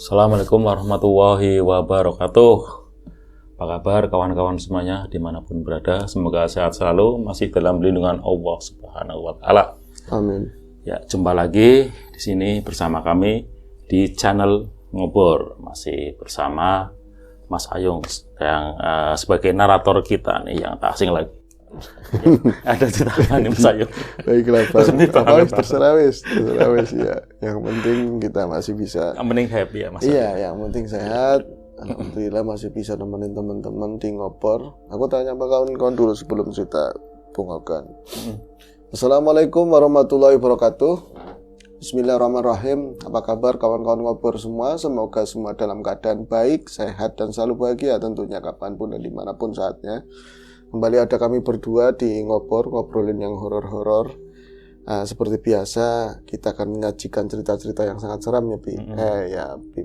Assalamualaikum warahmatullahi wabarakatuh. Apa kabar kawan-kawan semuanya dimanapun berada? Semoga sehat selalu, masih dalam lindungan Allah Subhanahu wa Ta'ala. Amin. Ya, jumpa lagi di sini bersama kami di channel Ngobor, masih bersama Mas Ayung yang sebagai narator kita nih, yang tak asing lagi. Ada cerita apa nih Mas Ayung? Baiklah, Pak. Terserah wis ya. Yang penting kita masih bisa. Yang penting happy ya Mas. Iya, yang penting sehat. Alhamdulillah masih bisa nemenin teman-teman di Ngobor. Aku tanya sama kawan-kawan dulu sebelum kita bungakan. Assalamualaikum warahmatullahi wabarakatuh. Bismillahirrahmanirrahim. Apa kabar kawan-kawan Ngobor semua? Semoga semua dalam keadaan baik, sehat, dan selalu bahagia tentunya kapanpun dan dimanapun saatnya. Kembali ada kami berdua di Ngobor, ngobrolin yang horor-horor. Seperti biasa, kita akan menyajikan cerita-cerita yang sangat seram ya, Bi.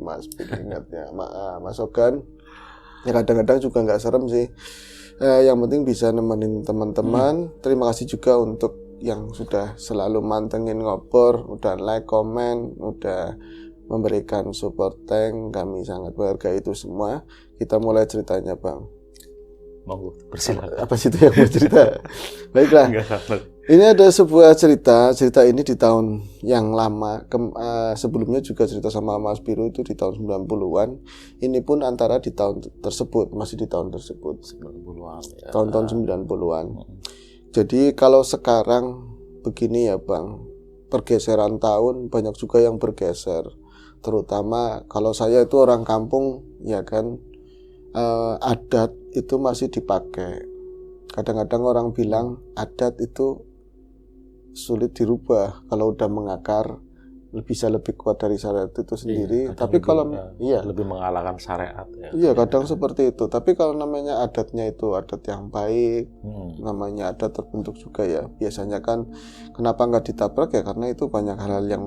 Mas, ingatnya, Mas Ogan. Ya kadang-kadang juga nggak serem sih. Yang penting bisa nemenin teman-teman. Terima kasih juga untuk yang sudah selalu mantengin Ngobor, udah like, komen, udah memberikan support tank. Kami sangat menghargai itu semua. Kita mulai ceritanya, Bang. Mau bersilakan. Apa sih itu yang mau cerita? Baiklah. Ini ada sebuah cerita ini di tahun yang lama. Sebelumnya juga cerita sama Mas Biru itu di tahun 90-an. Ini pun antara di tahun tersebut, masih di tahun tersebut. 90-an ya. Tahun-tahun 90-an. Jadi kalau sekarang begini ya, Bang. Pergeseran tahun banyak juga yang bergeser. Terutama kalau saya itu orang kampung, ya kan. Adat itu masih dipakai. Kadang-kadang orang bilang adat itu sulit dirubah kalau udah mengakar, bisa lebih kuat dari syariat itu sendiri. Tapi kalau lebih mengalahkan syariat ya. Iya, kadang seperti itu. Tapi kalau namanya adatnya itu adat yang baik, namanya adat terbentuk juga ya. Biasanya kan kenapa nggak ditabrak ya, karena itu banyak hal-hal yang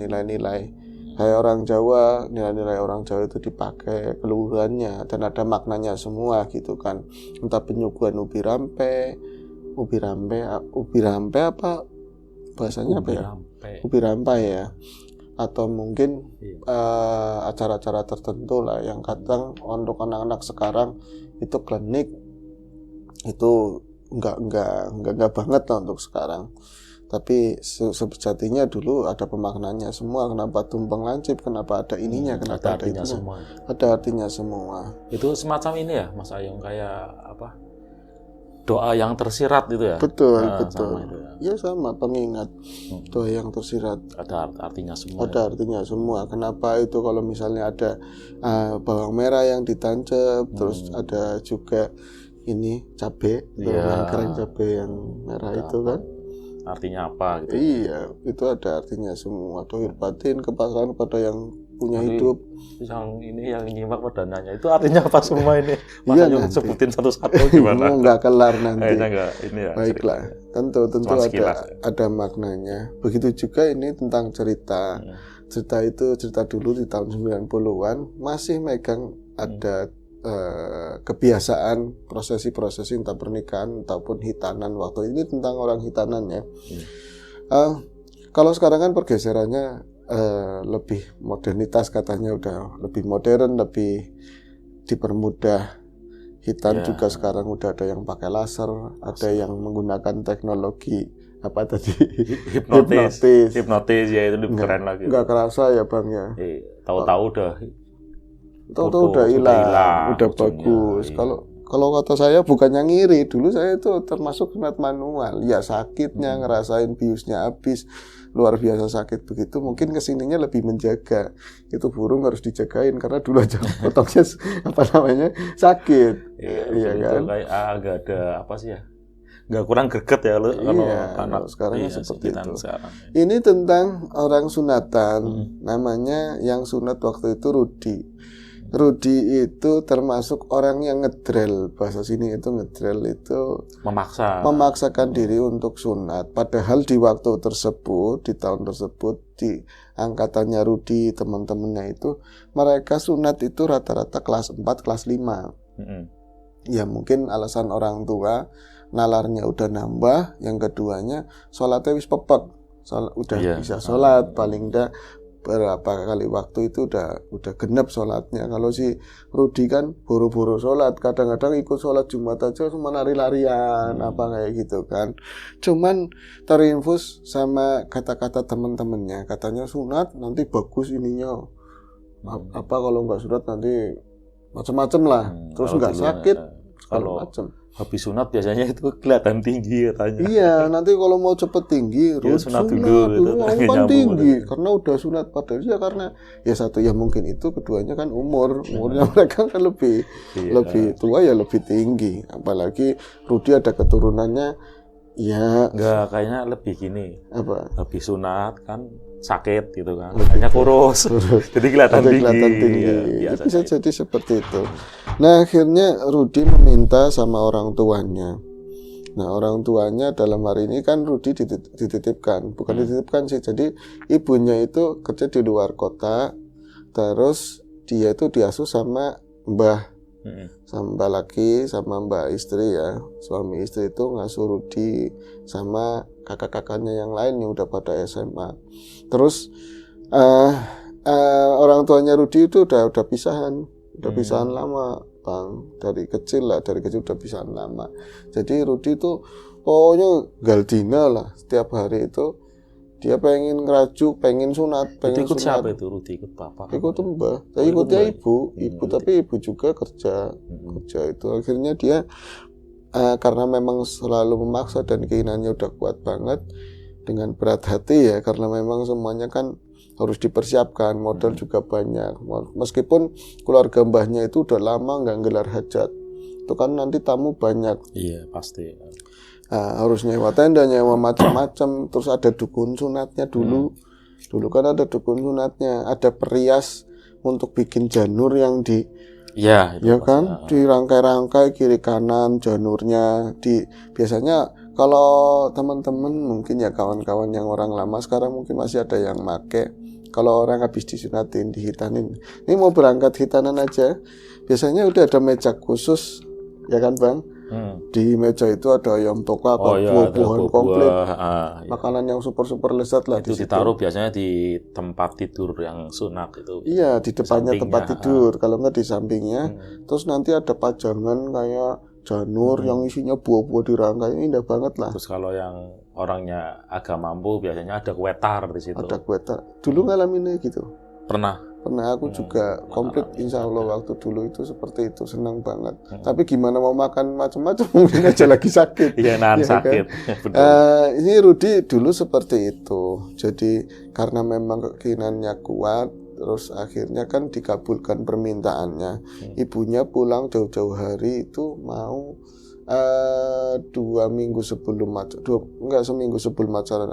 nilai-nilai. Kayak orang Jawa, nilai-nilai orang Jawa itu dipakai keluhurannya dan ada maknanya semua gitu kan. Entah penyuguhan ubi rampe apa bahasanya apa ya? Ubi rampai ya. Atau mungkin acara-acara tertentu lah yang kadang untuk anak-anak sekarang itu klinik itu enggak banget lah untuk sekarang. Tapi sejatinya dulu ada pemaknanya semua. Kenapa tumpeng lancip, kenapa ada ininya, kenapa ada itunya semua. Ada artinya semua. Itu semacam ini ya Mas Ayung, kayak apa, doa yang tersirat gitu ya. Betul. Sama itu ya sama pengingat. Doa yang tersirat ada artinya semua. Ada artinya semua. Kenapa itu kalau misalnya ada bawang merah yang ditancap, terus ada juga ini cabai, kering cabai yang merah itu kan. Artinya apa gitu? Iya, itu ada artinya semua. Dohir batin, kepasrahan pada yang punya hidup. Yang ini yang nyimak pada nanya itu artinya apa semua ini? Masa Ayung sebutin satu-satu gimana? Nggak kelar nanti. Enggak, ini ya. Baiklah, tentu ada maknanya. Begitu juga ini tentang cerita. Cerita itu cerita dulu di tahun 90-an masih megang ada kebiasaan prosesi-prosesi entah pernikahan ataupun hitanan. Waktu ini tentang orang hitanan ya. Kalau sekarang kan pergeserannya lebih modernitas, katanya udah lebih modern, lebih dipermudah. Hitan juga sekarang udah ada yang pakai laser, ada yang menggunakan teknologi apa tadi? Hipnotis ya, itu lebih keren lagi. Nggak kerasa ya Bang ya. Tahu-tahu udah hilang, udah bagus. Kalau kata saya bukannya ngiri, dulu saya itu termasuk sunat manual. Ya sakitnya, ngerasain biusnya habis, luar biasa sakit begitu. Mungkin kesininya lebih menjaga. Itu burung harus dijagain karena dulu aja potongnya sakit. Iya kan? Kayak agak ada apa sih ya? Nggak kurang greget ya lu kalau anak sekarang seperti itu. Sekarang. Ini tentang orang sunatan, namanya yang sunat waktu itu Rudi. Rudi itu termasuk orang yang ngedrel, bahasa sini itu ngedrel itu memaksakan diri untuk sunat. Padahal di waktu tersebut, di tahun tersebut, di angkatannya Rudi, teman-temannya itu mereka sunat itu rata-rata kelas 4, kelas 5. Ya mungkin alasan orang tua, nalarnya udah nambah. Yang keduanya sholatnya wis pepek, udah bisa sholat, paling enggak berapa kali waktu itu udah genep sholatnya. Kalau si Rudi kan buru-buru sholat, kadang-kadang ikut sholat Jumat aja cuma lari-larian apa kayak gitu kan. Cuman terinfus sama kata-kata teman-temannya, katanya sunat nanti bagus ininya. Apa kalau nggak sunat nanti macam-macam lah, terus nggak sakit kalau macam. habis sunat biasanya itu kelihatan tinggi katanya. Iya, nanti kalau mau cepet tinggi, ya, sunat dulu kan tinggi karena udah sunat. Padahal ya karena ya satu ya mungkin itu, keduanya kan umurnya mereka kan lebih tua ya lebih tinggi. Apalagi Rudi ada keturunannya ya enggak, kayaknya lebih gini. Apa? Habis sunat kan sakit gitu kan, hanya kurus. Jadi kelihatan tinggi. Ya, bisa jadi seperti itu. Nah akhirnya Rudi meminta sama orang tuanya. Nah orang tuanya dalam hari ini kan Rudi dititipkan, bukan dititipkan sih. Jadi ibunya itu kerja di luar kota, terus dia itu diasuh sama mbah, sama mbak laki, sama mbak istri ya. Suami istri itu ngasuh Rudi sama kakak-kakaknya yang lain yang udah pada SMA. Terus orang tuanya Rudi itu udah pisahan, pisahan lama Bang, dari kecil udah pisahan lama. Jadi Rudi itu pokoknya galdina lah, setiap hari itu dia pengen ngerajuk, pengen sunat, pengen ikut sunat. Siapa itu Rudi? Ikut papa? Ikut mbah. Saya ikutnya ibu, tapi ibu juga kerja itu. Akhirnya dia karena memang selalu memaksa dan keinginannya udah kuat banget, dengan berat hati ya, karena memang semuanya kan harus dipersiapkan, modal juga banyak. Meskipun keluarga mbahnya itu udah lama nggak gelar hajat, itu kan nanti tamu banyak. Iya pasti. Harus nyewa tenda, nyewa macam-macam. Terus ada dukun sunatnya dulu. Dulu kan ada dukun sunatnya, ada perias untuk bikin janur yang ya kan, dirangkai-rangkai kiri kanan janurnya. Biasanya kalau teman-teman mungkin ya kawan-kawan yang orang lama sekarang mungkin masih ada yang make. Kalau orang habis disunatin, dihitanin, ini mau berangkat hitanan aja, biasanya udah ada meja khusus, ya kan Bang? Di meja itu ada ayam tokak, buah-buahan komplit, makanan yang super lezat lah. Itu ditaruh biasanya di tempat tidur yang sunat itu. Iya, di depannya tempat tidur, kalau nggak di sampingnya. Terus nanti ada pajangan kayak janur yang isinya buah-buah dirangkai, indah banget lah. Terus kalau yang orangnya agak mampu biasanya ada kue tar di situ. Ada kue tar. Dulu ngalaminnya gitu. Pernah aku juga komplit, insya Allah waktu dulu itu seperti itu, senang banget. Tapi gimana mau makan macam-macam, mungkin aja lagi sakit. Iya, sakit. Kan? Ini Rudi dulu seperti itu. Jadi karena memang keinginannya kuat, terus akhirnya kan dikabulkan permintaannya. Ibunya pulang jauh-jauh hari itu mau 2 minggu sebelum seminggu sebelum acara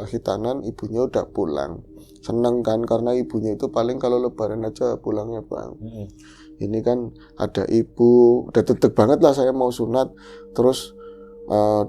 hitanan, ibunya udah pulang. Seneng kan, karena ibunya itu paling kalau lebaran aja pulangnya Bang. Ini kan ada ibu, udah dedek banget lah saya mau sunat. Terus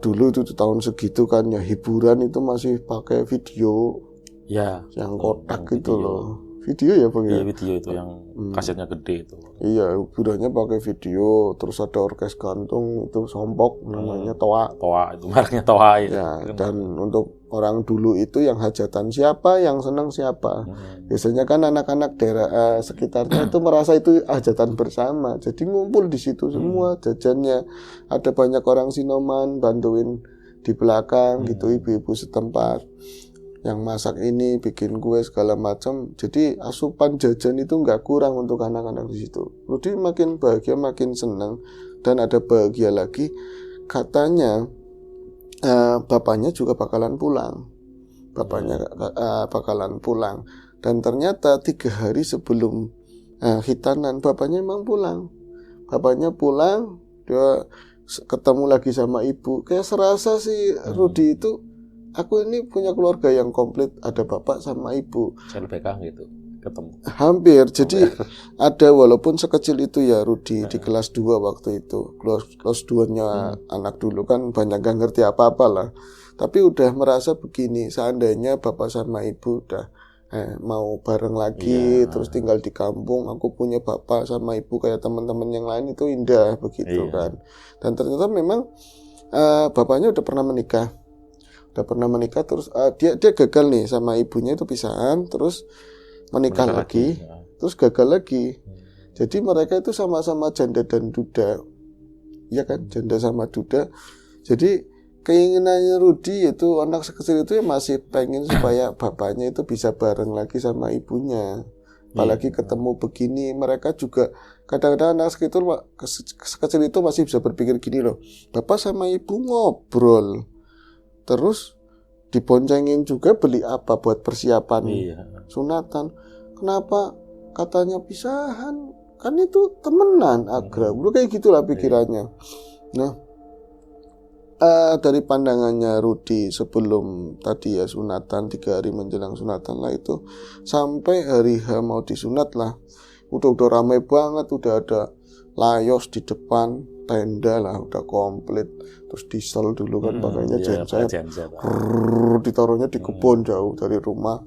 dulu itu tahun segitu kan ya, hiburan itu masih pakai video ya, yang kotak gitu loh. Video ya Bang? Iya, video itu yang kasetnya gede itu. Iya, hiburannya pakai video, terus ada orkes gantung itu sompok namanya Toa. Itu mereknya Toa ya. Dan untuk orang dulu itu yang hajatan siapa, yang senang siapa. Biasanya kan anak-anak daerah sekitarnya itu merasa itu hajatan bersama. Jadi ngumpul di situ semua jajannya. Ada banyak orang Sinoman bantuin di belakang gitu, ibu-ibu setempat yang masak ini, bikin kue segala macam. Jadi asupan jajan itu nggak kurang untuk anak-anak di situ. Rudi makin bahagia, makin senang, dan ada bahagia lagi. Katanya bapaknya juga bakalan pulang. Bakalan pulang. Dan ternyata 3 hari sebelum hitanan, bapaknya emang pulang. Bapaknya pulang, dia ketemu lagi sama ibu. Kayak serasa sih Rudi itu, aku ini punya keluarga yang komplit, ada bapak sama ibu. LPK gitu, ketemu. Hampir, jadi ada walaupun sekecil itu ya Rudi di kelas 2 waktu itu. Kelas 2-nya anak dulu kan banyak gak ngerti apa-apa lah. Tapi udah merasa begini, seandainya bapak sama ibu udah mau bareng lagi, terus tinggal di kampung, aku punya bapak sama ibu kayak teman-teman yang lain, itu indah begitu kan. Dan ternyata memang bapaknya udah pernah menikah terus dia gagal nih sama ibunya itu pisahan, terus menikah lagi, Ya. terus gagal lagi. Jadi mereka itu sama-sama janda dan duda, ya kan, janda sama duda. Jadi keinginannya Rudi itu anak sekecil itu ya masih pengen supaya bapaknya itu bisa bareng lagi sama ibunya. Apalagi ketemu begini, mereka juga kadang-kadang anak sekecil itu masih bisa berpikir gini loh, bapak sama ibu ngobrol, terus diboncengin juga beli apa buat persiapan sunatan. Kenapa katanya pisahan? Kan itu temenan, akrab. Kayak gitulah pikirannya. Nah, dari pandangannya Rudi sebelum tadi ya sunatan, 3 hari menjelang sunatan lah itu, sampai hari H mau disunat lah, udah ramai banget, udah ada layos di depan, tenda lah udah komplit, terus diesel dulu kan pakainya genset, ditaruhnya di kebun jauh dari rumah.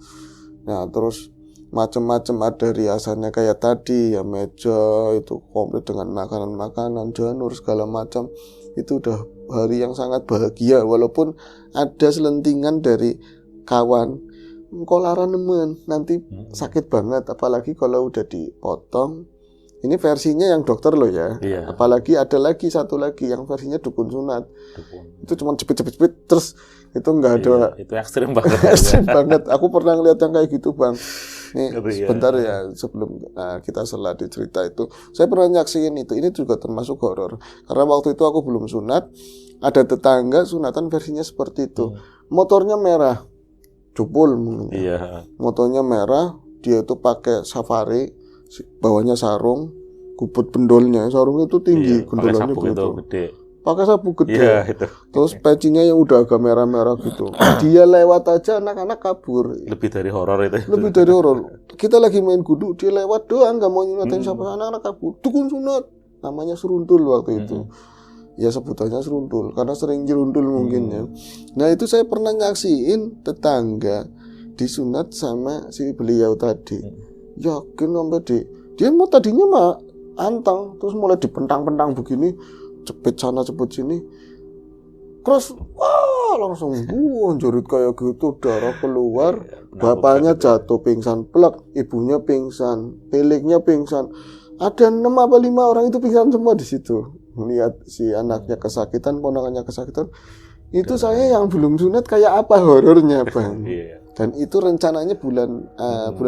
Nah terus macam-macam ada riasannya kayak tadi ya, meja itu komplit dengan makanan-makanan, janur segala macam. Itu udah hari yang sangat bahagia, walaupun ada selentingan dari kawan, kolaran nemen nanti sakit banget, apalagi kalau udah dipotong. Ini versinya yang dokter loh ya. Apalagi ada lagi satu lagi yang versinya dukun sunat. Itu cuma cepet-cepet terus itu nggak ada. Itu ekstrim banget. Ekstrim banget. Aku pernah ngeliat yang kayak gitu bang. Nih sebentar ya sebelum kita setelah dicerita itu, saya pernah nyaksiin itu. Ini juga termasuk horor. Karena waktu itu aku belum sunat. Ada tetangga sunatan versinya seperti itu. Motornya merah, jupul mungkin. Motornya merah. Dia itu pakai safari. Bawahnya sarung, kubut pendolnya, sarungnya itu tinggi, gendolanya begitu. Pakai sapu gede. Terus pecinya yang udah agak merah-merah gitu. Dia lewat aja anak-anak kabur. Lebih dari horor itu. Lebih dari horor. Kita lagi main gudu, dia lewat doang, nggak mau nyunatin siapa, anak-anak kabur. Dukun sunat, namanya seruntul waktu itu. Ya sebutannya seruntul, karena sering jerundul mungkin ya. Nah itu saya pernah nyaksiin tetangga disunat sama si beliau tadi. Yakin sampai dia mau tadinya mah antang, terus mulai dipentang-pentang begini, cepet sana cepet sini, terus wah langsung jerit kayak gitu, darah keluar, bapaknya jatuh pingsan, plek, ibunya pingsan, peliknya pingsan, ada 6 apa 5 orang itu pingsan semua di situ. Melihat si anaknya kesakitan, ponakannya kesakitan, itu saya yang belum sunat kayak apa horornya bang. Dan itu rencananya bulan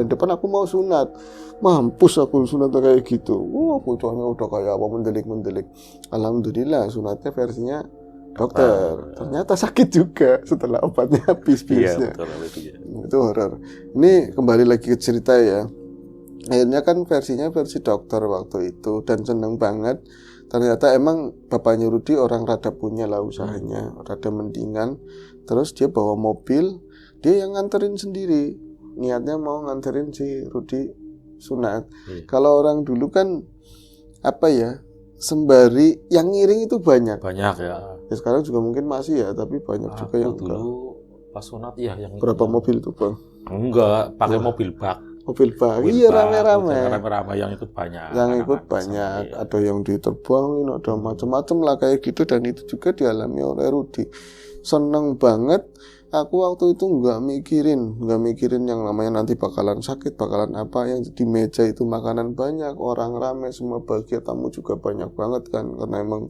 depan aku mau sunat. Mampus aku sunat kayak gitu. Wah, bocahnya udah kayak apa, mendelik-mendelik. Alhamdulillah sunatnya versinya dokter. Ternyata sakit juga setelah obatnya habis biasanya. Itu horor. Ini kembali lagi ke cerita ya. Akhirnya kan versinya versi dokter waktu itu, dan seneng banget. Ternyata emang bapaknya Rudi orang rada punya lah usahanya, rada mendingan. Terus dia bawa mobil, dia yang nganterin sendiri. Niatnya mau nganterin si Rudi sunat. Kalau orang dulu kan apa ya, sembari yang ngiring itu banyak. Banyak ya. Ya sekarang juga mungkin masih ya, tapi banyak juga yang dulu enggak. Pas sunat ya yang berapa mobil itu bang? Enggak, pakai mobil bak. Mobil bak, iya rame-rame. Rame-rame yang ikut banyak. Yang ikut banyak, ada yang diterbangin, ada macam-macam lah kayak gitu, dan itu juga dialami oleh Rudi. Seneng banget. Aku waktu itu nggak mikirin yang namanya nanti bakalan sakit, bakalan apa. Yang di meja itu makanan banyak, orang rame, semua bahagia, tamu juga banyak banget kan, karena emang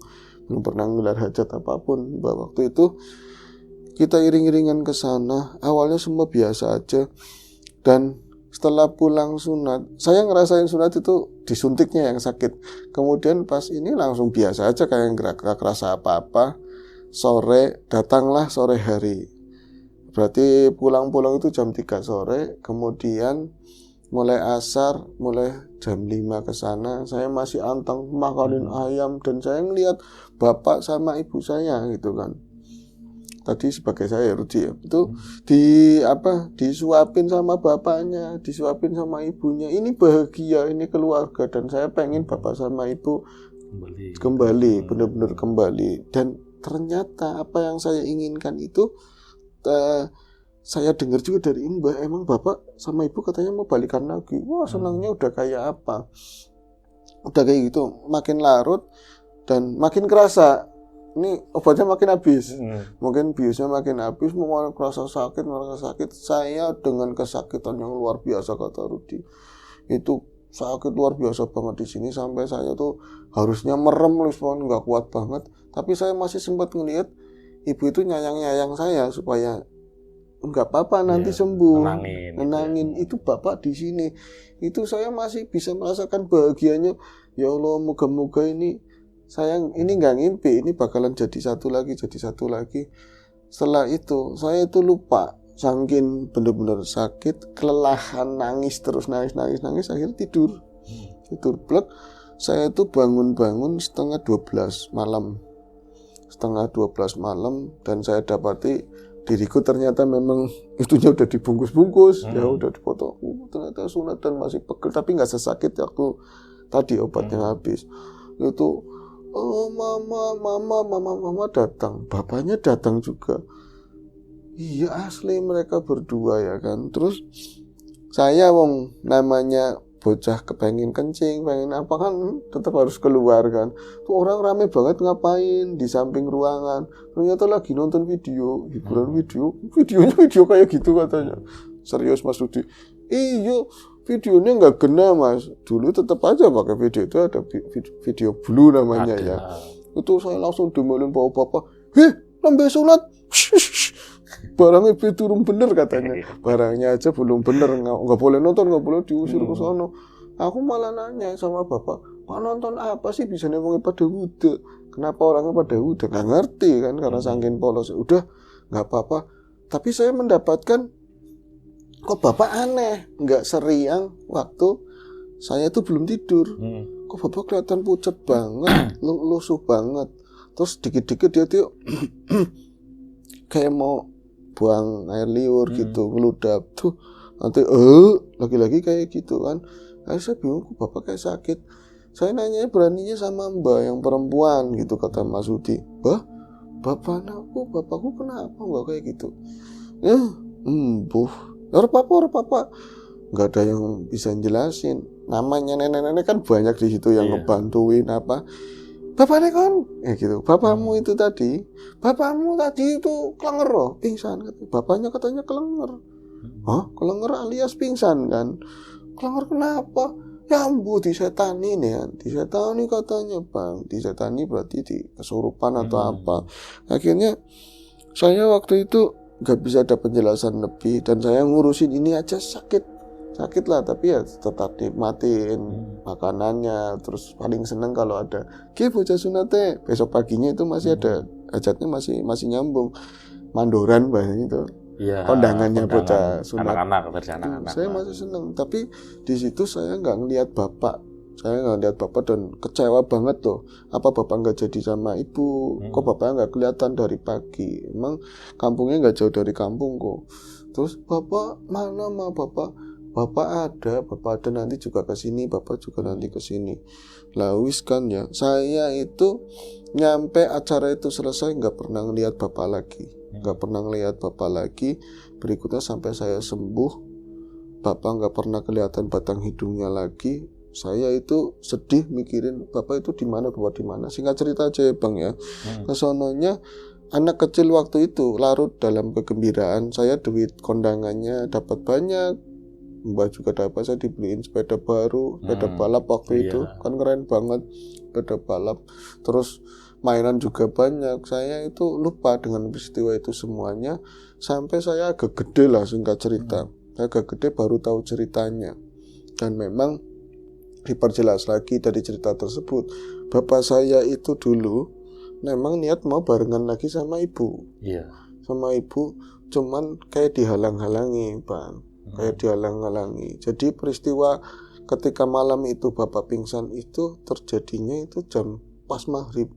belum pernah ngelar hajat apapun. Waktu itu kita iring-iringan ke sana. Awalnya semua biasa aja, dan setelah pulang sunat, saya ngerasain sunat itu disuntiknya yang sakit. Kemudian pas ini langsung biasa aja, kayak nggak kerasa apa-apa. Datanglah sore hari. Berarti pulang itu jam 3 sore, kemudian mulai asar, mulai jam 5 ke sana, saya masih antang makanin ayam, dan saya ngelihat bapak sama ibu saya gitu kan. Tadi sebagai saya Rudi ya, itu disuapin sama bapaknya, disuapin sama ibunya. Ini bahagia, ini keluarga, dan saya pengen bapak sama ibu kembali, benar-benar kembali. Dan ternyata apa yang saya inginkan itu saya dengar juga dari Mbah, emang bapak sama ibu katanya mau balikan lagi. Wah, senangnya udah kayak apa, udah kayak gitu. Makin larut dan makin kerasa ini obatnya makin habis. Mungkin biusnya makin habis, mau merasa sakit. Saya dengan kesakitan yang luar biasa, kata Rudi. Itu sakit luar biasa banget di sini sampai saya tuh harusnya merem, nggak kuat banget. Tapi saya masih sempat ngelihat ibu itu nyayang saya supaya nggak apa-apa nanti sembuh. Nenangin itu Bapak di sini. Itu saya masih bisa merasakan bahagianya. Ya Allah, moga-moga ini sayang, ini nggak ngimpi, ini bakalan jadi satu lagi. Setelah itu saya itu lupa, saking bener-bener sakit, kelelahan, nangis akhirnya tidur blek. Saya itu bangun setengah 12 malam dan saya dapati diriku ternyata memang itunya udah dibungkus-bungkus, ya udah dipotong. Ternyata sunat dan masih pegel, tapi nggak sesakit waktu tadi obatnya habis. Itu mama datang, bapaknya datang juga. Iya asli mereka berdua ya kan. Terus saya namanya bocah kepengen kencing, pengen apa kan tetap harus keluar kan. Tuh orang rame banget ngapain di samping ruangan. Ternyata lagi nonton video, hiburan videonya kayak gitu katanya. Serius Mas Rudi? Iya, videonya nggak kena Mas. Dulu tetap aja pakai video itu, ada video blue namanya ya. Itu saya langsung demelin bawa bapak. Nambah sunat. Barangnya turun bener katanya. Barangnya aja belum bener, nggak boleh nonton, nggak boleh diusir ke sana. Aku malah nanya sama bapak, Pak nonton apa sih bisa ngomongin pada wudhu? Kenapa orangnya pada wudhu? Nggak ngerti kan karena saking polos. Udah nggak apa-apa. Tapi saya mendapatkan kok bapak aneh, nggak seriang waktu saya itu belum tidur. Kok bapak kelihatan pucat banget, lusuh banget. Terus dikit-dikit dia tuh kayak mau buang air liur gitu, ngeludap tuh. Nanti lagi-lagi kayak gitu kan. Akhirnya saya bingung, kok bapak kayak sakit. Saya nanya beraninya sama mbak yang perempuan gitu, kata Mas Rudi. Bapakku kenapa mbak kayak gitu? Papa. Nggak ada yang bisa jelasin. Namanya nenek-nenek kan banyak di situ yang ngebantuin apa. Bapaknya kan, gitu. Bapakmu itu tadi itu kelenger loh, pingsan. Bapaknya katanya kelenger. Kelenger alias pingsan kan? Kelenger kenapa? Ya ampun, disetani nih ya. Disetani katanya bang. Disetani berarti di kesurupan atau apa. Akhirnya saya waktu itu gak bisa ada penjelasan lebih. Dan saya ngurusin ini aja sakit lah, tapi ya tetap dimatiin makanannya. Terus paling seneng kalau ada bocah sunate, besok paginya itu masih ada hajatnya, masih nyambung mandoran bahasanya itu. Kondangan bocah sunat anak-anak. Saya masih seneng, tapi di situ saya nggak ngelihat bapak. Dan kecewa banget tuh. Apa bapak nggak jadi sama ibu? Kok bapaknya nggak kelihatan dari pagi? Emang kampungnya nggak jauh dari kampung kok. Terus bapak mana mah bapak? Bapak ada nanti juga ke sini, bapak juga nanti ke sini. Lah wis kan ya. Saya itu nyampe acara itu selesai nggak pernah ngelihat bapak lagi. Berikutnya sampai saya sembuh, bapak nggak pernah kelihatan batang hidungnya lagi. Saya itu sedih mikirin bapak itu di mana. Singkat cerita aja ya bang ya. Kesononya anak kecil waktu itu larut dalam kegembiraan. Saya duit kondangannya dapat banyak, mbak juga dapat, saya dibeliin sepeda baru, sepeda balap waktu itu kan keren banget, sepeda balap. Terus mainan juga banyak. Saya itu lupa dengan peristiwa itu semuanya sampai saya agak gede lah, singkat cerita. Saya agak gede baru tahu ceritanya. Dan memang diperjelas lagi dari cerita tersebut, bapak saya itu dulu memang niat mau barengan lagi sama ibu. Sama ibu, cuman kayak dihalang-halangi bang, Jadi peristiwa ketika malam itu bapak pingsan itu terjadinya itu pas maghrib.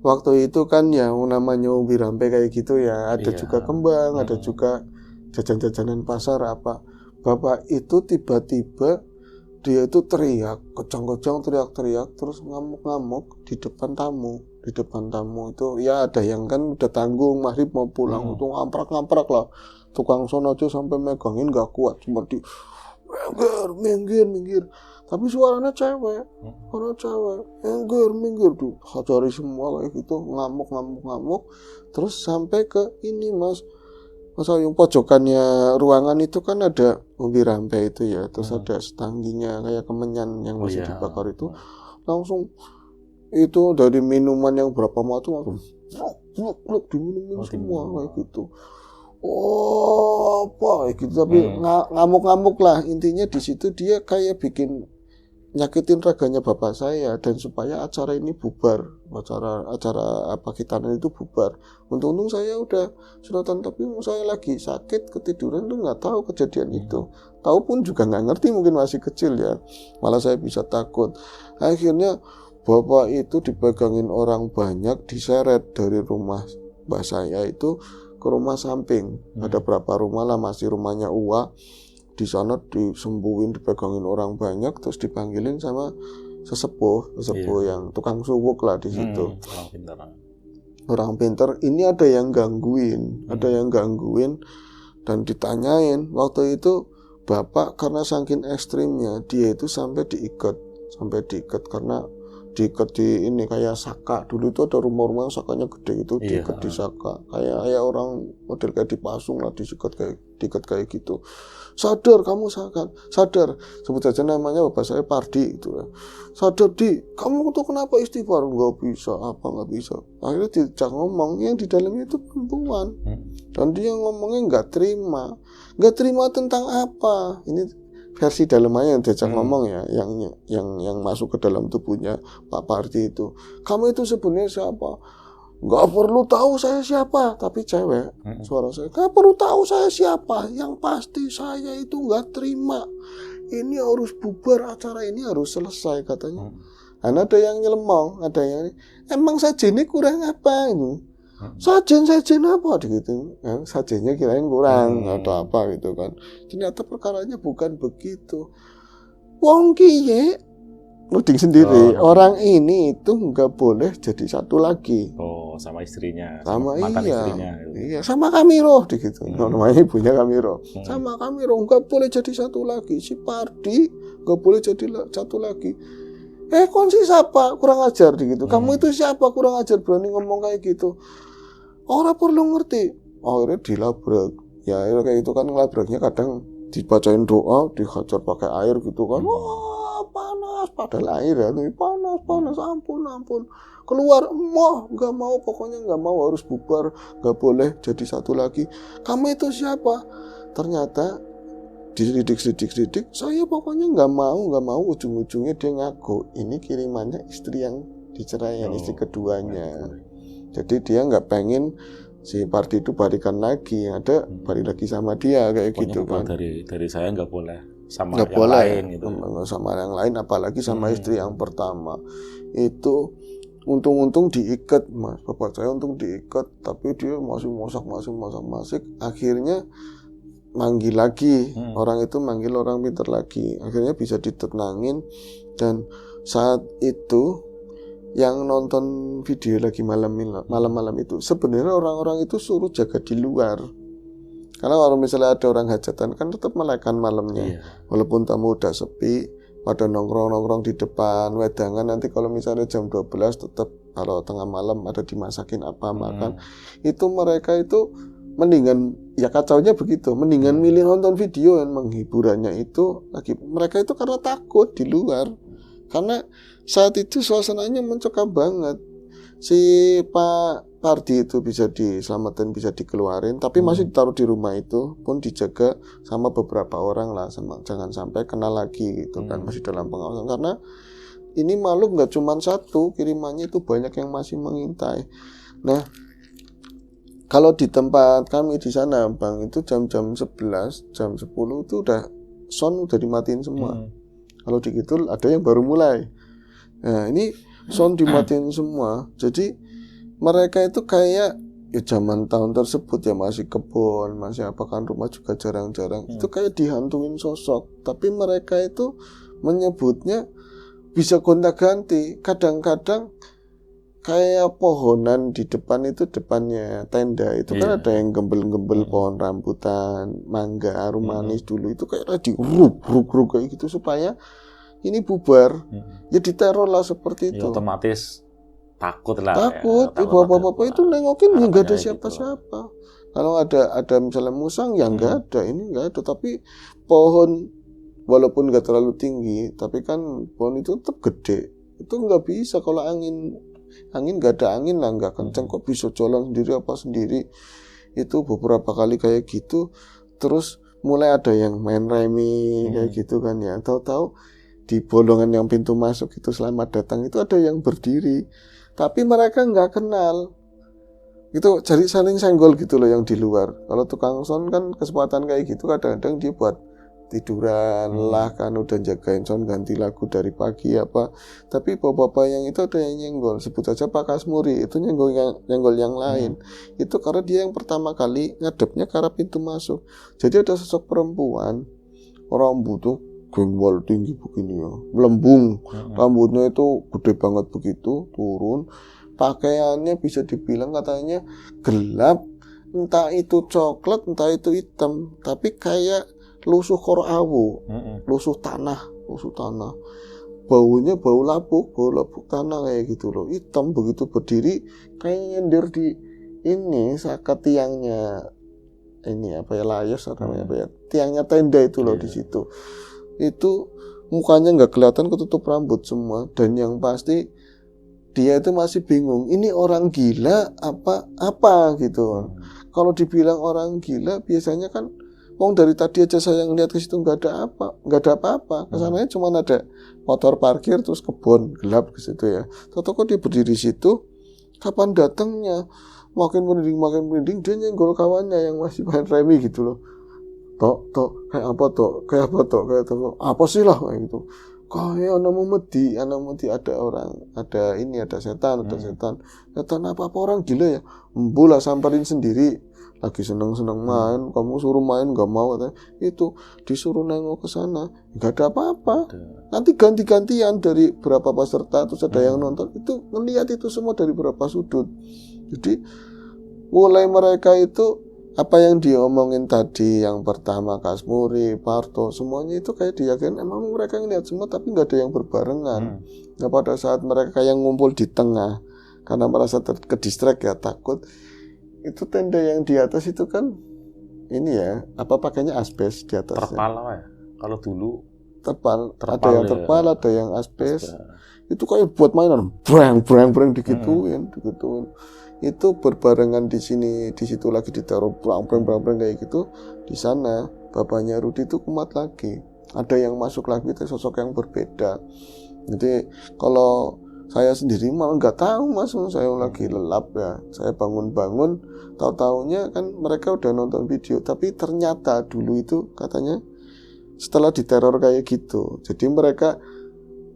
Waktu itu kan yang namanya ubi rampe kayak gitu ya, ada juga kembang, ada juga jajan-jajanan pasar apa. Bapak itu tiba-tiba dia itu teriak, kocang-kocang teriak-teriak, terus ngamuk-ngamuk di depan tamu. Di depan tamu itu ya ada yang kan udah tanggung maghrib mau pulang, itu ngamprak-ngamprak lah. Tukang sono aja sampai megangin gak kuat, cuma minggir. Tapi suaranya cewek, minggir tuh, cari semua kayak gitu, ngamuk. Terus sampai ke ini Mas Ayung, pojokannya ruangan itu kan ada umbi rampe itu ya, terus ada setangginya kayak kemenyan yang masih dibakar itu, langsung itu dari minuman yang berapa matu langsung gluk diminum semua kayak gitu. Apa gitu, tapi ngamuk-ngamuk lah intinya. Di situ dia kayak bikin nyakitin raganya bapak saya, dan supaya acara ini bubar, acara apa khitanan itu bubar. Untung saya udah sunatan, tapi saya lagi sakit ketiduran tuh nggak tahu kejadian itu. Tahu pun juga nggak ngerti, mungkin masih kecil ya, malah saya bisa takut. Akhirnya bapak itu dipegangin orang banyak, diseret dari rumah mbak saya itu ke rumah samping. Ada berapa rumah lah, masih rumahnya Uwa. Di sana disembuhin, dipegangin orang banyak, terus dipanggilin sama sesepuh yang tukang suwuk lah di situ. Orang pintar. Ini ada yang gangguin, dan ditanyain. Waktu itu bapak karena saking ekstrimnya, dia itu sampai diikat karena diikat di ini kayak saka. Dulu itu ada rumah-rumah yang sakanya gede itu, diikat di saka, kayak orang model kayak dipasung lah, diikat kayak gitu. Sadar, sebut saja namanya bapak saya Pardi itu ya. Sadar Di, kamu tuh kenapa istighfar? Nggak bisa. Akhirnya dijak ngomong, yang di dalamnya itu perempuan, dan dia ngomongnya nggak terima tentang apa. Ini versi dalamnya yang diajak ngomong ya, yang masuk ke dalam tubuhnya Pak Pardi itu. Kamu itu sebenarnya siapa? Nggak perlu tahu saya siapa, tapi cewek. Suara saya, nggak perlu tahu saya siapa. Yang pasti saya itu nggak terima. Ini harus bubar, acara ini harus selesai katanya. Dan ada yang nyelemong, ada yang emang sajennya kurang apa itu? Sajen apa gitu? Ya, sajennya kirain kurang atau apa gitu kan? Ternyata perkaranya bukan begitu. Wong kiye nuding sendiri, orang ini itu nggak boleh jadi satu lagi. Sama istrinya, sama mantan istrinya. Iya, sama Kamiro gitu. Namanya ibunya Kamiro. Sama Kamiro nggak boleh jadi satu lagi. Si Pardi nggak boleh jadi satu lagi. Kon si siapa? Kurang ajar gitu. Kamu itu siapa? Kurang ajar, berani ngomong kayak gitu. Orang perlu ngerti. Akhirnya dilabrak. Ya kayak itu kan, ngelabraknya kadang dibacain doa, dihajar pakai air gitu kan. Wah, panas, padahal air ya, panas, ampun. Keluar, nggak mau, pokoknya nggak mau, harus bubar, nggak boleh jadi satu lagi. Kamu itu siapa? Ternyata diselidik, saya pokoknya nggak mau. Ujung-ujungnya dia ngaku ini kirimannya istri yang diceraikan, istri keduanya. Jadi dia nggak pengen si Pardi itu balikan lagi, ada balik lagi sama dia kayak pokoknya gitu kan. Dari saya nggak boleh sama yang lain gitu. Sama yang lain, apalagi sama istri yang pertama. Itu untung diikat, Mas. Bapak saya untung diikat, tapi dia masih masak. Akhirnya manggil lagi. Orang itu manggil orang pintar lagi. Akhirnya bisa ditenangin, dan saat itu yang nonton video lagi malam itu sebenarnya orang-orang itu suruh jaga di luar, karena kalau misalnya ada orang hajatan kan tetap merayakan malamnya. Walaupun tamu udah sepi, pada nongkrong di depan wedangan. Nanti kalau misalnya jam 12 tetap, kalau tengah malam ada dimasakin apa makan. Itu mereka itu mendingan, ya kacaunya begitu, mendingan milih nonton video yang menghiburannya itu lagi. Mereka itu karena takut di luar, karena saat itu suasananya mencekam banget. Si Pak Pardi itu bisa diselamatkan, bisa dikeluarin, tapi masih ditaruh di rumah itu pun dijaga sama beberapa orang lah, jangan sampai kena lagi gitu kan, masih dalam pengawasan. Karena ini makhluk nggak cuma satu, kirimannya itu banyak yang masih mengintai. Nah, kalau di tempat kami di sana Bang, itu jam 11, jam 10 itu udah sound udah dimatiin semua. Kalau di Kidul ada yang baru mulai. Nah, ini sound dimatiin semua. Jadi mereka itu kayak ya zaman tahun tersebut ya masih kebun, masih apa kan, rumah juga jarang-jarang. Itu kayak dihantuin sosok. Tapi mereka itu menyebutnya bisa gonta-ganti. Kadang-kadang kayak pohonan di depan itu, depannya tenda itu kan Iya. ada yang gembel-gembel pohon rambutan, mangga, arum manis dulu itu kayak ruk kayak gitu supaya ini bubar. Ya diteror lah seperti Ya, itu. otomatis takut lah. Takut, ya, ibu bapak-bapak itu nengokin ya nggak ada harapannya gitu. siapa-siapa. Kalau ada misalnya musang ya nggak ada, ini nggak ada. Tapi pohon walaupun nggak terlalu tinggi, tapi kan pohon itu tetap gede. Itu nggak bisa kalau angin nggak ada angin lah, nggak kenceng kok bisa jalan sendiri apa sendiri. Itu beberapa kali kayak gitu. Terus mulai ada yang main remi kayak gitu kan ya. Tahu-tahu di bolongan yang pintu masuk itu selamat datang itu ada yang berdiri. Tapi mereka nggak kenal. Itu jadi saling senggol gitu loh yang di luar. Kalau tukang sound kan kesempatan kayak gitu kadang-kadang dia buat tiduran lah kan, udah jagain sound ganti lagu dari pagi apa. Tapi bapak-bapak yang itu ada yang nyenggol, sebut aja Pak Kasmuri, itu nyenggol yang lain. Itu karena dia yang pertama kali ngadepnya ke arah pintu masuk. Jadi ada sosok perempuan, rambut tuh gengwal tinggi begini ya, melembung, rambutnya itu gede banget begitu, turun. Pakaiannya bisa dibilang katanya gelap, entah itu coklat, entah itu hitam, tapi kayak lusuh korawu, lusuh tanah. Baunya bau lapuk tanah kayak gitu loh, hitam begitu berdiri kayak nyender di ini sakat tiangnya ini apa ya, layas atau apa ya, tiangnya tenda itu loh di situ. Itu mukanya nggak kelihatan, ketutup rambut semua, dan yang pasti dia itu masih bingung, ini orang gila apa gitu. Kalau dibilang orang gila biasanya kan dari tadi aja saya ngeliat ke situ nggak ada apa-apa. Kesananya cuma ada motor parkir terus kebun gelap ke situ ya. Tahu kok dia berdiri di situ, kapan datangnya? Makin merinding dia nyenggol kawannya yang masih main remi gitu loh. Tok, kayak apa sih lah kayak gitu. Kayak anak medi ada orang, ada setan. Setan apa orang gila ya? Embulah samperin sendiri. Lagi seneng-seneng main, kamu suruh main nggak mau, katanya. Itu disuruh nengok ke sana, nggak ada apa-apa. Nanti ganti-gantian dari berapa peserta, terus ada yang nonton, itu melihat itu semua dari berapa sudut. Jadi mulai mereka itu apa yang diomongin tadi, yang pertama Kasmuri, Parto, semuanya itu kayak diyakin emang mereka ngeliat semua, tapi nggak ada yang berbarengan. Nah pada saat mereka kayak ngumpul di tengah, karena merasa ke-distract ya, takut. Itu tenda yang di atas itu kan ini ya, apa pakainya asbes di atasnya. Terpal ya? Kalau dulu terpal ada yang terpal, ada yang asbes. Itu kayak buat mainan, brang digituin. Itu berbarengan di sini, di situ lagi ditaruh brang kayak gitu. Di sana bapaknya Rudi itu kumat lagi. Ada yang masuk lagi, itu sosok yang berbeda. Jadi kalau saya sendiri malah nggak tahu mas, saya lagi lelap ya. Saya bangun-bangun, tahu-taunya kan mereka udah nonton video. Tapi ternyata dulu itu katanya setelah diteror kayak gitu, jadi mereka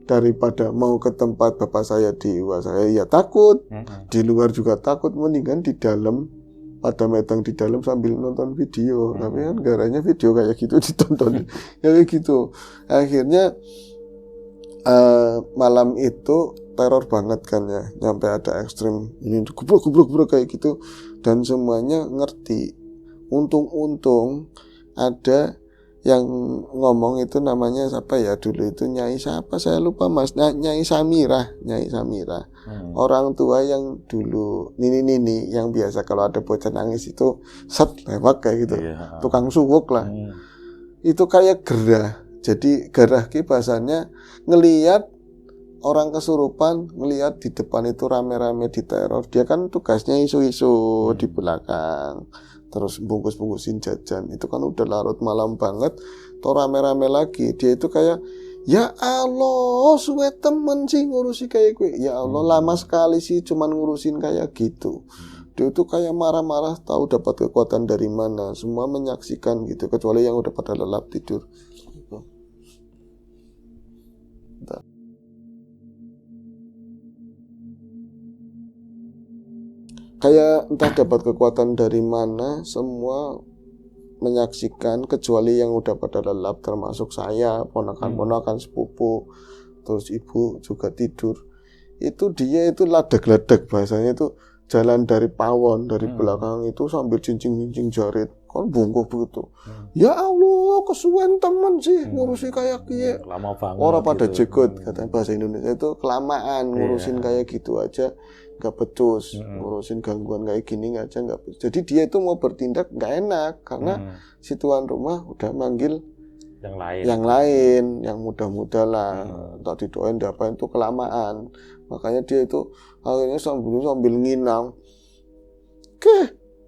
daripada mau ke tempat bapak saya di UA saya ya takut, di luar juga takut, mendingan di dalam, pada metang di dalam sambil nonton video. Tapi kan garanya video kayak gitu ditonton kayak gitu. Akhirnya malam itu teror banget kan ya, nyampe ada ekstrim ini gubruk kayak gitu, dan semuanya ngerti. Untung ada yang ngomong itu namanya siapa ya dulu itu, Nyai siapa saya lupa mas, Nyai Samirah. Orang tua yang dulu nini yang biasa kalau ada bocah nangis itu lewat kayak gitu, tukang suwuk lah. Itu kayak gerah. Jadi gerah ki bahasanya ngelihat orang kesurupan, ngelihat di depan itu rame-rame diteror. Dia kan tugasnya isu-isu di belakang, terus bungkus-bungkusin jajan. Itu kan udah larut malam banget, toh rame-rame lagi. Dia itu kayak, ya Allah, suwe temen sih ngurusi kayak gue. Ya Allah, lama sekali sih cuman ngurusin kayak gitu. Dia itu kayak marah-marah, tahu dapat kekuatan dari mana. Semua menyaksikan gitu, kecuali yang udah pada lelap tidur. Kayak entah dapat kekuatan dari mana, semua menyaksikan kecuali yang udah pada lelap, termasuk saya, ponakan-ponakan sepupu, terus ibu juga tidur. itu dia itu ladak-ladak bahasanya itu jalan dari pawon dari belakang itu sambil cincing-cincing jarit kan bungkuk begitu. Ya Allah, kesuwen temen sih ngurusi kayak gitu. Lama banget. Orang pada gitu. jegot katanya bahasa Indonesia itu kelamaan ngurusin kayak gitu aja nggak becus, ngurusin gangguan kayak gini aja nggak becus. Jadi dia itu mau bertindak nggak enak karena si tuan rumah udah manggil yang lain, yang muda-muda lah, tak didoain diapain itu kelamaan. Makanya dia itu akhirnya sambil nginang,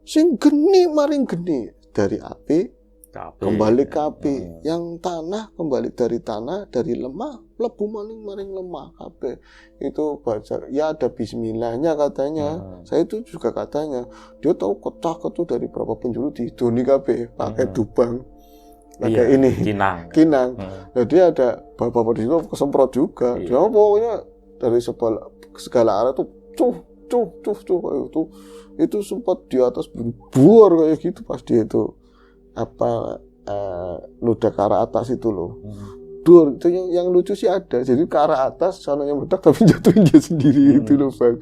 sing geni maring geni dari api kembali ke api, yang tanah kembali dari tanah, dari lemah lebu maring lemah kabeh. Itu baca ya ada bismillahnya katanya. Saya itu juga katanya dia tahu kotak itu dari berapa penjuru di doni kabeh pakai dubang. Pakai ini kinang. Jadi ada bapak-bapak di situ kesemprot juga. Dia pokoknya dari segala arah tuh itu sempat di atas berbuar kayak gitu pas dia itu ludah ke arah atas itu loh. Dur itu yang lucu sih ada. Jadi ke arah atas sananya meledak tapi jatuhin dia sendiri itu loh Bang.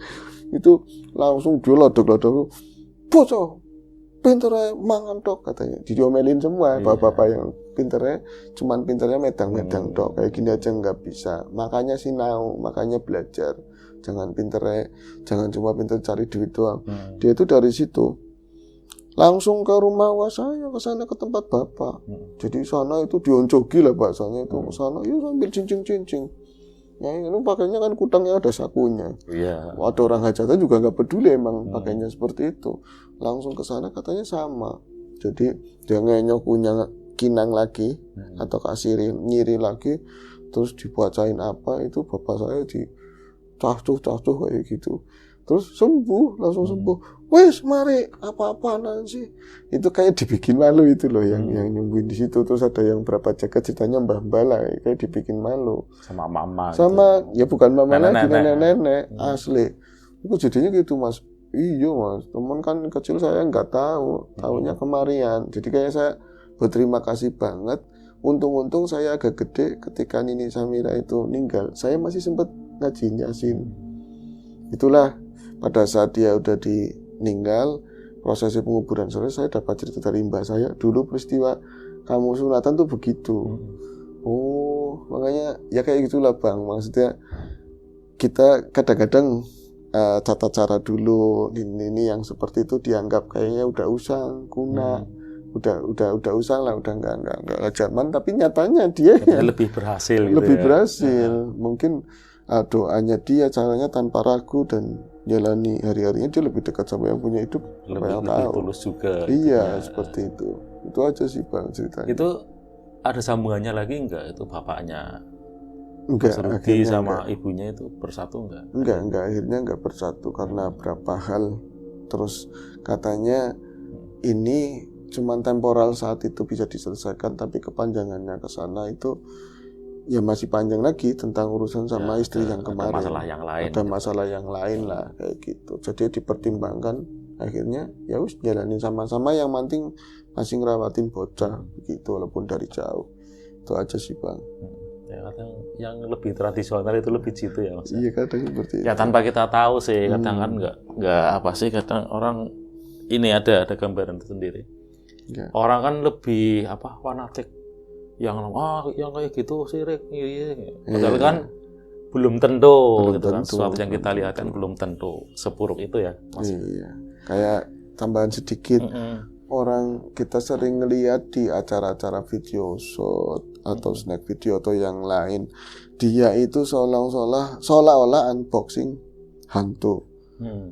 Itu langsung dia ladak-ladak. Bocah pinternya mangan tok katanya. Diomelin semua bapak-bapak yang pinternya medang-medang tok. Kayak gini aja nggak bisa. Makanya sinau, makanya belajar. Jangan cuma pinter cari duit doang. Dia itu dari situ langsung ke rumah saya, ke sana ke tempat bapak. Jadi sana itu dioncogi lah bahasanya itu ke sana, ya sambil cincing-cincing. Ya ini pakainya kan kutangnya ada sakunya. Ada orang hajatan juga nggak peduli emang pakainya seperti itu. Langsung ke sana katanya sama. Jadi dia ngenyok punya kinang lagi atau kasih nyiri lagi, terus dibacain apa itu bapak saya di cahtuh kayak gitu. Terus langsung sembuh. Wes mari apa-apa nanti. Itu kayak dibikin malu itu loh yang nyembuhin di situ. Terus ada yang berapa jaket ceritanya mbah-mbah lah kayak dibikin malu. Sama mama. Sama gitu. Ya bukan mama lagi nenek asli. Itu jadinya gitu Mas. Iya Mas, teman kan kecil saya nggak tahunya kemarian. Jadi kayak saya berterima kasih banget. Untung-untung saya agak gede ketika Nini Samira itu meninggal. Saya masih sempat ngaji Yasin. Itulah pada saat dia udah meninggal, prosesi penguburan saya dapat cerita dari mbak saya dulu peristiwa kamu sunatan tuh begitu. Oh, makanya ya kayak gitulah Bang. Maksudnya kita kadang-kadang tata cara dulu ini yang seperti itu dianggap kayaknya udah usang, kuna. Udah usang lah, udah enggak zaman, tapi nyatanya dia lebih berhasil Mungkin doanya dia, caranya tanpa ragu dan jalani hari-harinya dia lebih dekat sama yang punya hidup, lebih tulus juga. Iya, seperti itu. Itu aja sih Bang ceritanya. Itu ada sambungannya lagi enggak itu bapaknya? Enggak, Rudy sama ibunya itu bersatu enggak? Enggak, akhirnya enggak bersatu karena berapa hal. Terus katanya ini cuman temporal saat itu bisa diselesaikan, tapi kepanjangannya ke sana itu ya masih panjang lagi tentang urusan sama istri yang kemarin. Ada masalah yang lain lah kayak gitu. Jadi dipertimbangkan akhirnya ya wis jalanin sama-sama, yang penting masih ngerawatin bocah begitu walaupun dari jauh. Itu aja sih Bang. Ya kadang yang lebih tradisional itu lebih jitu ya Mas. Iya kadang seperti itu. Ya tanpa kita tahu sih, kadang kan enggak apa sih, kadang orang ini ada gambaran tersendiri. Ya. Orang kan lebih fanatik. Yang kayak gitu sirik, padahal kan belum tentu gitu kan, sesuatu yang kita lihat kan belum tentu seburuk itu ya Mas. Iya, kayak tambahan sedikit, orang kita sering ngelihat di acara-acara video shoot atau snack video atau yang lain, dia itu seolah-olah unboxing hantu.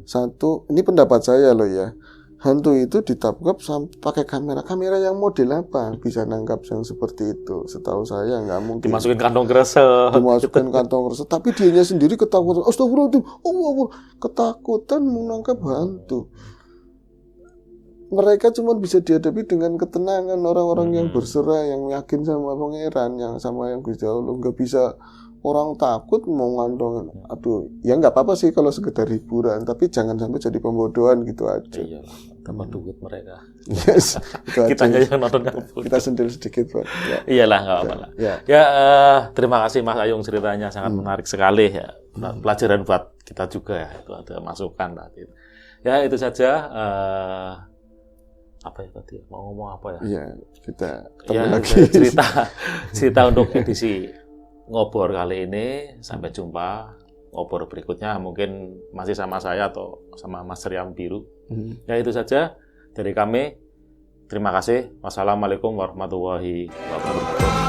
Satu, ini pendapat saya loh ya. Hantu itu ditangkap pakai kamera yang model apa bisa nangkap yang seperti itu? Setahu saya nggak mungkin. Dimasukin kantong kresek. Tapi dianya sendiri ketakutan. Astagfirullahaladzim, ketakutan menangkap hantu. Mereka cuma bisa dihadapi dengan ketenangan orang-orang yang berserah, yang yakin sama pangeran, yang sama yang Gusti Allah. Nggak bisa orang takut mau ngantongin. Aduh, ya nggak apa-apa sih kalau sekedar hiburan, tapi jangan sampai jadi pembodohan gitu aja. Iya, tambah duit mereka. Yes, kita aja yang nonton yang kita sentil sedikit Pak. Ya. Iyalah, nggak apa-apa lah. Ya, terima kasih Mas Ayung, ceritanya sangat menarik sekali ya. pelajaran buat kita juga ya, itu ada masukan tadi. Ya itu saja. Apa ya tadi? Mau ngomong apa ya? Iya, kita Ya, lagi. cerita untuk edisi ngobor kali ini. Sampai jumpa ngobor berikutnya, mungkin masih sama saya atau sama Mas Riam Biru. Ya itu saja dari kami. Terima kasih. Wassalamualaikum warahmatullahi wabarakatuh.